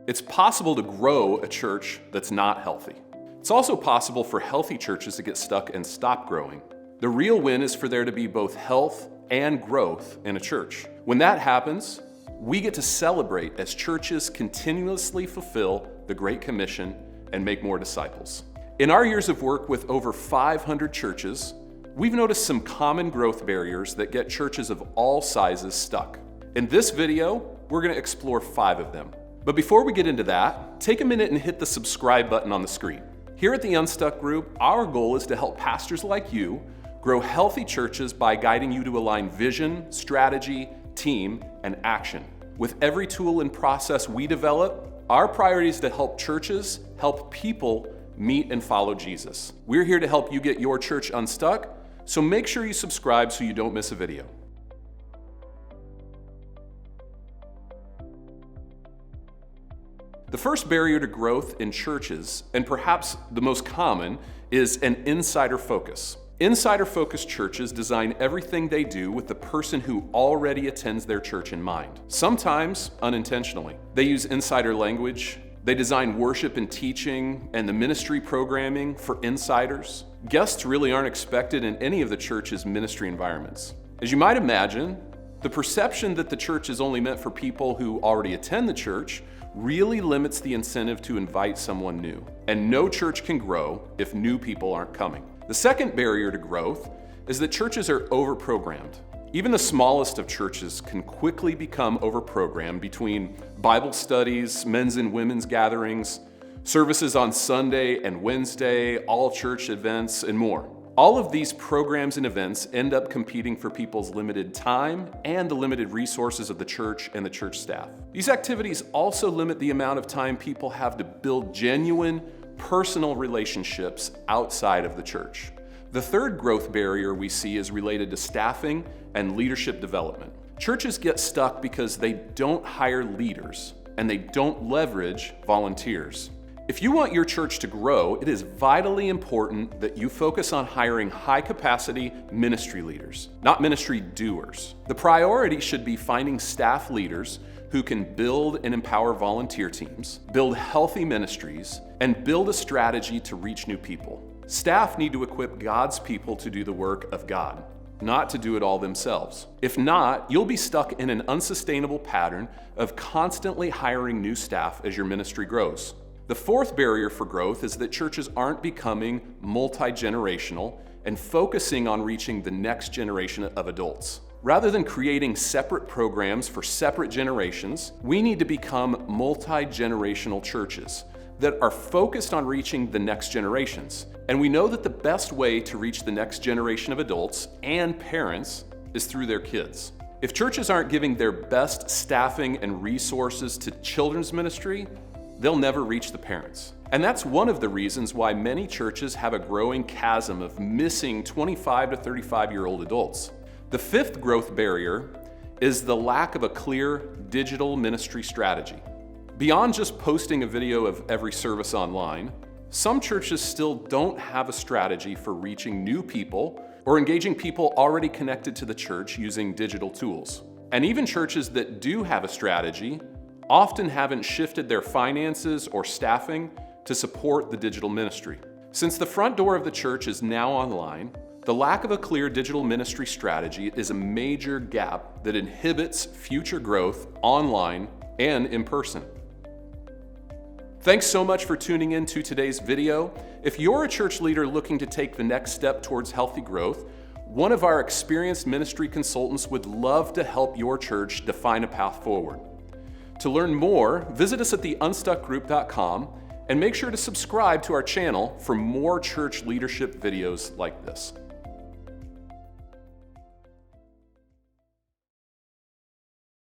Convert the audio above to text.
It's possible to grow a church that's not healthy. It's also possible for healthy churches to get stuck and stop growing. The real win is for there to be both health and growth in a church. When that happens, we get to celebrate as churches continuously fulfill the Great Commission and make more disciples. In our years of work with over 500 churches, we've noticed some common growth barriers that get churches of all sizes stuck. In this video, we're going to explore 5 of them. But before we get into that, take a minute and hit the subscribe button on the screen. Here at the Unstuck Group, our goal is to help pastors like you grow healthy churches by guiding you to align vision, strategy, team, and action. With every tool and process we develop, our priority is to help churches help people meet and follow Jesus. We're here to help you get your church unstuck, so make sure you subscribe so you don't miss a video. The first barrier to growth in churches, and perhaps the most common, is an insider focus. Insider-focused churches design everything they do with the person who already attends their church in mind, sometimes unintentionally. They use insider language. They design worship and teaching and the ministry programming for insiders. Guests really aren't expected in any of the church's ministry environments. As you might imagine, the perception that the church is only meant for people who already attend the church really limits the incentive to invite someone new. And no church can grow if new people aren't coming. The second barrier to growth is that churches are overprogrammed. Even the smallest of churches can quickly become overprogrammed between Bible studies, men's and women's gatherings, services on Sunday and Wednesday, all church events, and more. All of these programs and events end up competing for people's limited time and the limited resources of the church and the church staff. These activities also limit the amount of time people have to build genuine, personal relationships outside of the church. The third growth barrier we see is related to staffing and leadership development. Churches get stuck because they don't hire leaders and they don't leverage volunteers. If you want your church to grow, it is vitally important that you focus on hiring high-capacity ministry leaders, not ministry doers. The priority should be finding staff leaders who can build and empower volunteer teams, build healthy ministries, and build a strategy to reach new people. Staff need to equip God's people to do the work of God, not to do it all themselves. If not, you'll be stuck in an unsustainable pattern of constantly hiring new staff as your ministry grows. The fourth barrier for growth is that churches aren't becoming multi-generational and focusing on reaching the next generation of adults. Rather than creating separate programs for separate generations, we need to become multi-generational churches that are focused on reaching the next generations. And we know that the best way to reach the next generation of adults and parents is through their kids. If churches aren't giving their best staffing and resources to children's ministry, they'll never reach the parents. And that's one of the reasons why many churches have a growing chasm of missing 25 to 35-year-old adults. The fifth growth barrier is the lack of a clear digital ministry strategy. Beyond just posting a video of every service online, some churches still don't have a strategy for reaching new people or engaging people already connected to the church using digital tools. And even churches that do have a strategy often haven't shifted their finances or staffing to support the digital ministry. Since the front door of the church is now online, the lack of a clear digital ministry strategy is a major gap that inhibits future growth online and in person. Thanks so much for tuning in to today's video. If you're a church leader looking to take the next step towards healthy growth, one of our experienced ministry consultants would love to help your church define a path forward. To learn more, visit us at theunstuckgroup.com and make sure to subscribe to our channel for more church leadership videos like this.